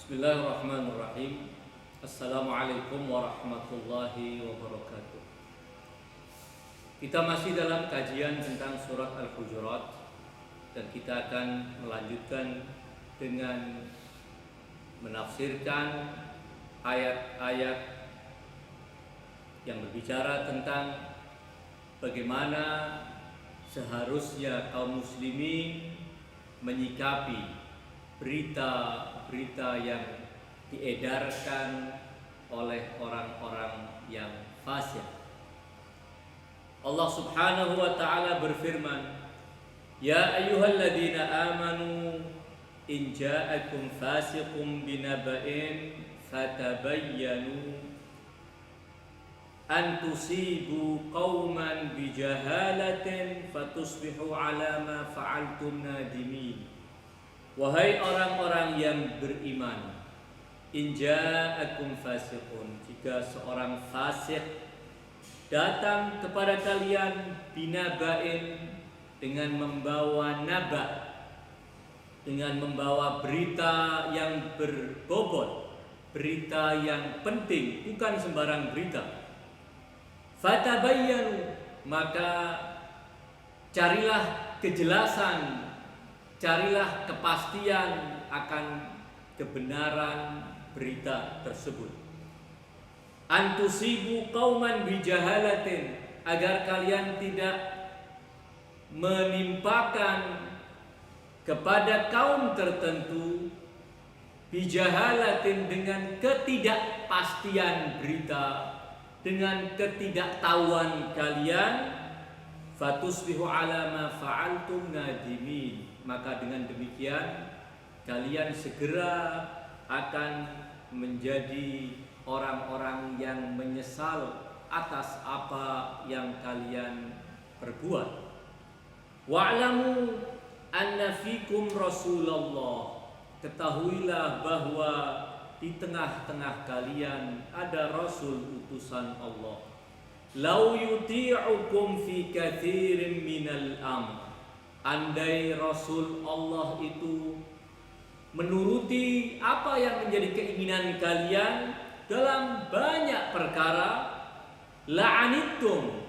Bismillahirrahmanirrahim. Assalamualaikum warahmatullahi wabarakatuh. Kita masih dalam kajian tentang surat Al-Hujurat, dan kita akan melanjutkan dengan menafsirkan ayat-ayat yang berbicara tentang bagaimana seharusnya kaum muslimin menyikapi berita-berita yang diedarkan oleh orang-orang yang fasik. Allah Subhanahu wa taala berfirman, "Ya ayyuhalladzina amanu in ja'akum fasiqun binaba'in fatabayyanu an tusibu qauman bijahalatin fatusbihu ala ma fa'altum nadimin." Wahai orang-orang yang beriman, in ja'akum fasiqun, jika seorang fasik datang kepada kalian binaba'in, dengan membawa naba, dengan membawa berita yang berbobot, berita yang penting, bukan sembarang berita. Fatabayyanu, maka carilah kejelasan, carilah kepastian akan kebenaran berita tersebut. Antusibu qauman bijahalatin, agar kalian tidak menimpakan kepada kaum tertentu bijahalatin, dengan ketidakpastian berita, dengan ketidaktahuan kalian, fatusbihu ala ma fa'altum nadimin, maka dengan demikian kalian segera akan menjadi orang-orang yang menyesal atas apa yang kalian perbuat. Wa'lamu anna fikum Rasulullah, ketahuilah bahwa di tengah-tengah kalian ada Rasul utusan Allah. Lau yuti'ukum fi katsirin minal amr, andai Rasul Allah itu menuruti apa yang menjadi keinginan kalian dalam banyak perkara, la'anittum,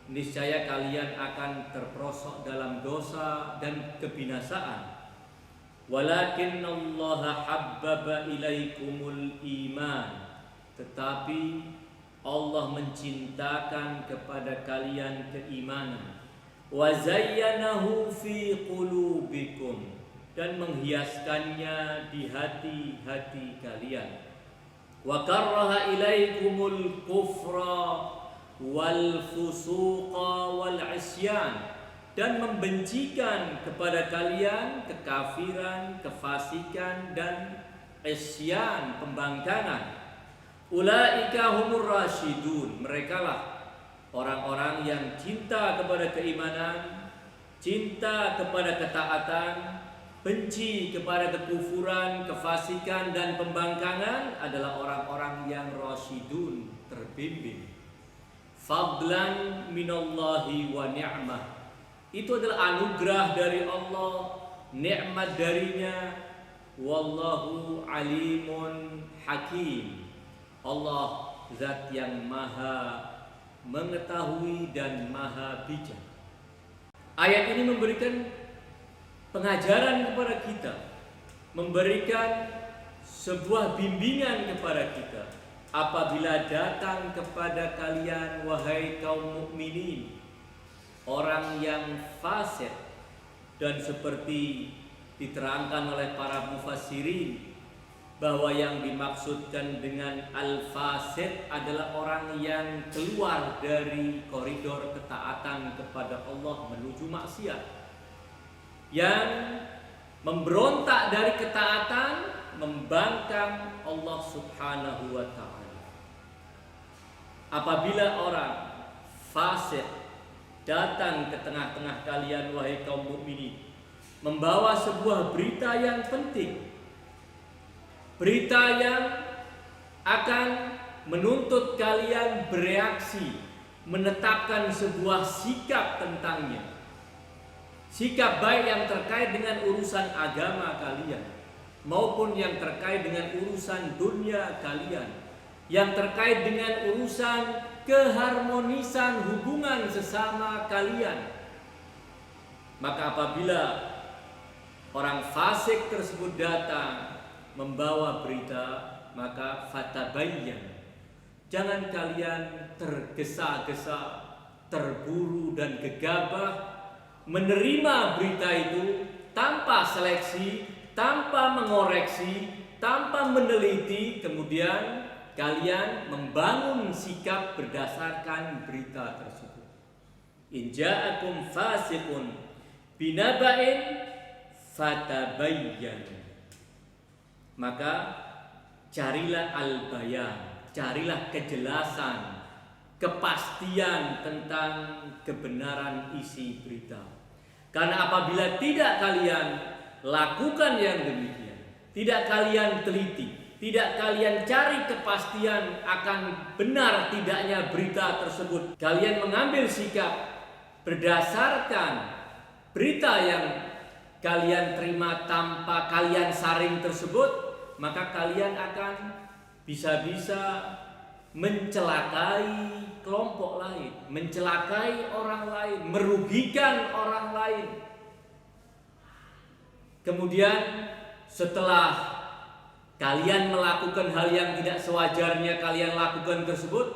niscaya kalian akan terperosok dalam dosa dan kebinasaan. Walakinnallaha habbaba ilaikumul iman, tetapi Allah mencintakan kepada kalian keimanan. Wa zayyanahu fi qulubikum, dan menghiaskannya di hati-hati kalian. Wa karraha ilaikumul kufra wal fusuqa wal isyan, dan membencikan kepada kalian kekafiran, kefasikan, dan isyan, pembangkangan. Ulaika humur rasyidun, merekalah orang-orang yang cinta kepada keimanan, cinta kepada ketaatan, benci kepada kekufuran, kefasikan, dan pembangkangan, adalah orang-orang yang rasyidun, terbimbing. Fadlan minallahi wa ni'mah, itu adalah anugerah dari Allah, nikmat darinya. Wallahu alimun hakim, Allah zat yang maha mengetahui dan maha bijak. Ayat ini memberikan pengajaran kepada kita, memberikan sebuah bimbingan kepada kita. Apabila datang kepada kalian, wahai kaum mukminin, orang yang fasik, dan seperti diterangkan oleh para mufassirin bahwa yang dimaksudkan dengan al-fasik adalah orang yang keluar dari koridor ketaatan kepada Allah menuju maksiat, yang memberontak dari ketaatan, membangkang Allah Subhanahu wa ta'ala. Apabila orang fasik datang ke tengah-tengah kalian, wahai kaum mukminin, membawa sebuah berita yang penting, berita yang akan menuntut kalian bereaksi, menetapkan sebuah sikap tentangnya, sikap baik yang terkait dengan urusan agama kalian, maupun yang terkait dengan urusan dunia kalian, yang terkait dengan urusan keharmonisan hubungan sesama kalian. Maka apabila orang fasik tersebut datang membawa berita, maka fatabayyan, jangan kalian tergesa-gesa, terburu dan gegabah menerima berita itu tanpa seleksi, tanpa mengoreksi, tanpa meneliti, kemudian kalian membangun sikap berdasarkan berita tersebut. In ja'akum fasiqun binaba'in fatabayyan, maka carilah al-bayan, carilah kejelasan, kepastian tentang kebenaran isi berita. Karena apabila tidak kalian lakukan yang demikian, tidak kalian teliti, tidak kalian cari kepastian akan benar tidaknya berita tersebut, kalian mengambil sikap berdasarkan berita yang kalian terima tanpa kalian saring tersebut, maka kalian akan bisa-bisa mencelakai kelompok lain, mencelakai orang lain, merugikan orang lain. Kemudian setelah kalian melakukan hal yang tidak sewajarnya kalian lakukan tersebut,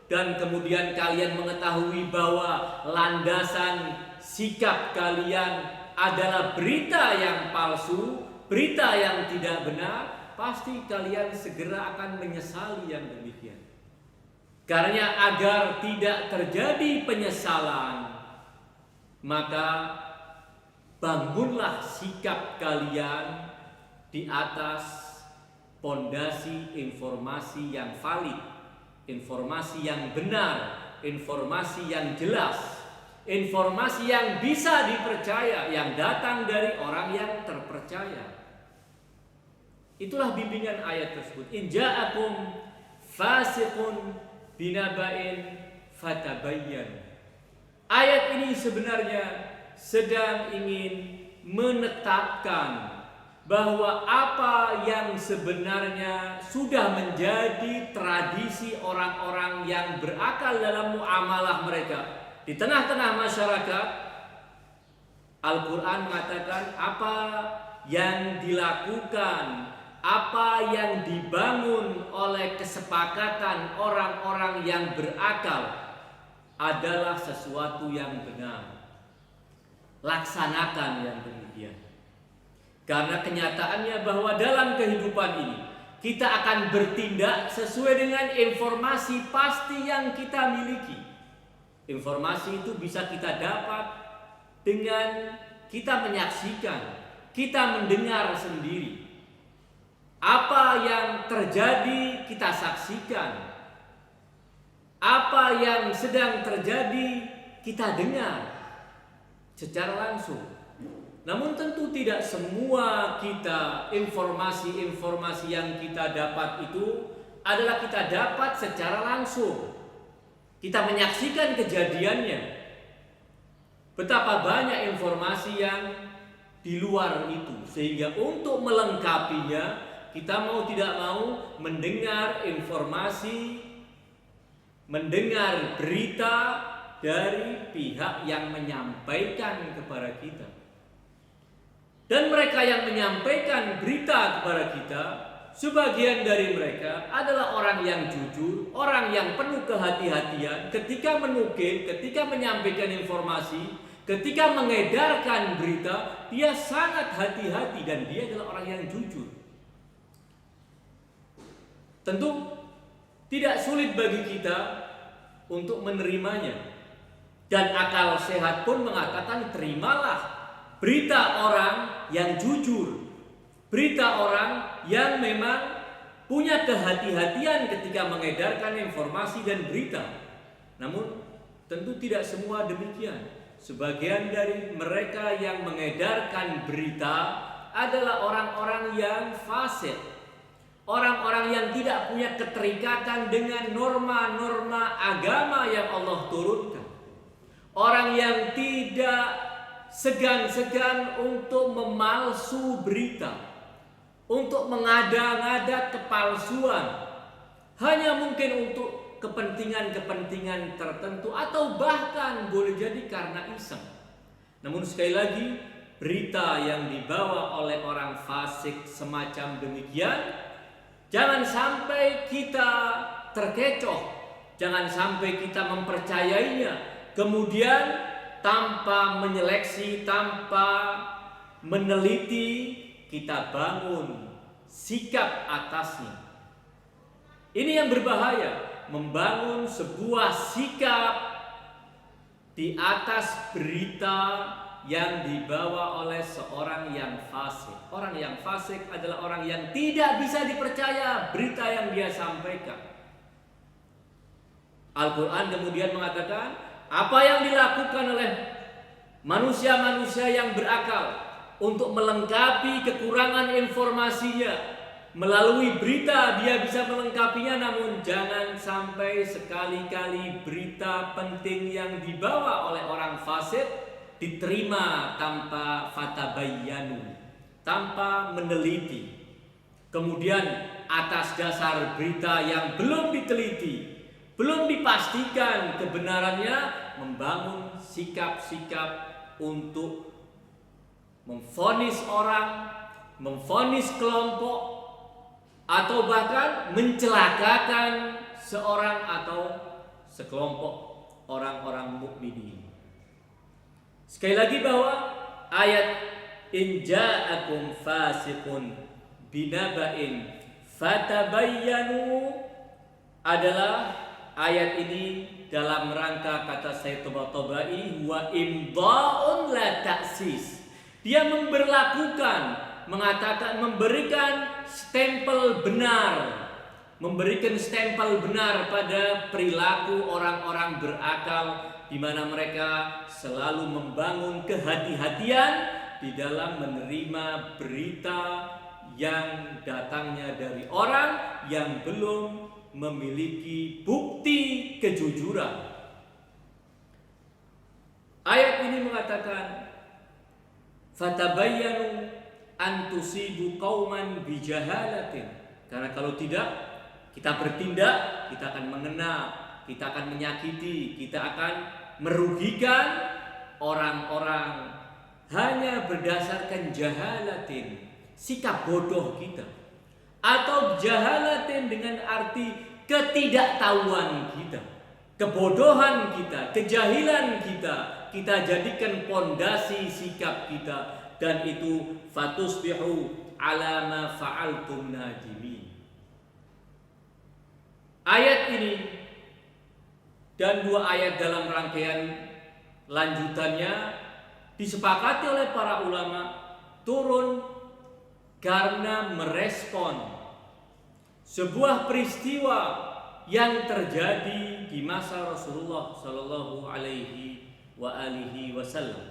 dan kemudian kalian mengetahui bahwa landasan sikap kalian adalah berita yang palsu, berita yang tidak benar, pasti kalian segera akan menyesali yang demikian. Karena agar tidak terjadi penyesalan, maka bangunlah sikap kalian di atas pondasi informasi yang valid, informasi yang benar, informasi yang jelas, informasi yang bisa dipercaya, yang datang dari orang yang terpercaya. Itulah bimbingan ayat tersebut. In ja'akum fasiqun binaba'in fatabayyan. Ayat ini sebenarnya sedang ingin menetapkan bahwa apa yang sebenarnya sudah menjadi tradisi orang-orang yang berakal dalam muamalah mereka di tengah-tengah masyarakat, Al-Quran mengatakan apa yang dilakukan, apa yang dibangun oleh kesepakatan orang-orang yang berakal adalah sesuatu yang benar. Laksanakan yang demikian. Karena kenyataannya bahwa dalam kehidupan ini kita akan bertindak sesuai dengan informasi pasti yang kita miliki. Informasi itu bisa kita dapat dengan kita menyaksikan, kita mendengar sendiri. Apa yang terjadi kita saksikan, apa yang sedang terjadi kita dengar secara langsung. Namun tentu tidak semua kita informasi-informasi yang kita dapat itu adalah kita dapat secara langsung. Kita menyaksikan kejadiannya. Betapa banyak informasi yang di luar itu, sehingga untuk melengkapinya kita mau tidak mau mendengar informasi, mendengar berita dari pihak yang menyampaikan kepada kita. Dan mereka yang menyampaikan berita kepada kita, sebagian dari mereka adalah orang yang jujur, orang yang penuh kehati-hatian ketika menukil, ketika menyampaikan informasi, ketika mengedarkan berita, dia sangat hati-hati dan dia adalah orang yang jujur. Tentu tidak sulit bagi kita untuk menerimanya. Dan akal sehat pun mengatakan terimalah berita orang yang jujur, berita orang yang memang punya kehati-hatian ketika mengedarkan informasi dan berita. Namun tentu tidak semua demikian. Sebagian dari mereka yang mengedarkan berita adalah orang-orang yang fasik, orang-orang yang tidak punya keterikatan dengan norma-norma agama yang Allah turunkan, orang yang tidak segan-segan untuk memalsu berita, untuk mengada-ngada kepalsuan, hanya mungkin untuk kepentingan-kepentingan tertentu atau bahkan boleh jadi karena iseng. Namun sekali lagi, berita yang dibawa oleh orang fasik semacam demikian, jangan sampai kita terkecoh, jangan sampai kita mempercayainya, kemudian tanpa menyeleksi, tanpa meneliti, kita bangun sikap atasnya. Ini yang berbahaya, membangun sebuah sikap di atas berita yang dibawa oleh seorang yang fasik. Orang yang fasik adalah orang yang tidak bisa dipercaya berita yang dia sampaikan. Al-Quran kemudian mengatakan, apa yang dilakukan oleh manusia-manusia yang berakal untuk melengkapi kekurangan informasinya, melalui berita dia bisa melengkapinya, namun jangan sampai sekali-kali berita penting yang dibawa oleh orang fasik diterima tanpa fatabayyanu, tanpa meneliti. Kemudian atas dasar berita yang belum diteliti, belum dipastikan kebenarannya, membangun sikap-sikap untuk memvonis orang, memvonis kelompok, atau bahkan mencelakakan seorang atau sekelompok orang-orang mukminin. Sekali lagi bahwa ayat in ja'akum fasiqun binaba'in fatabayyanu adalah ayat ini dalam rangka kata Sayyid Tabatabai wa imda'un la ta'sis. Dia mengatakan memberikan stempel benar, memberikan stempel benar pada perilaku orang-orang berakal, di mana mereka selalu membangun kehati-hatian di dalam menerima berita yang datangnya dari orang yang belum memiliki bukti kejujuran. Ayat ini mengatakan, fatabayyanu an tusibu qauman bijahalatin. Karena kalau tidak, kita bertindak, kita akan mengenal, kita akan menyakiti, kita akan merugikan orang-orang hanya berdasarkan jahalatin, sikap bodoh kita, atau jahalatin dengan arti ketidaktahuan kita, kebodohan kita, kejahilan kita jadikan pondasi sikap kita, dan itu fatusbihu ala ma fa'altum nadimin. Ayat ini dan dua ayat dalam rangkaian lanjutannya disepakati oleh para ulama turun karena merespon sebuah peristiwa yang terjadi di masa Rasulullah Shallallahu Alaihi Wasallam.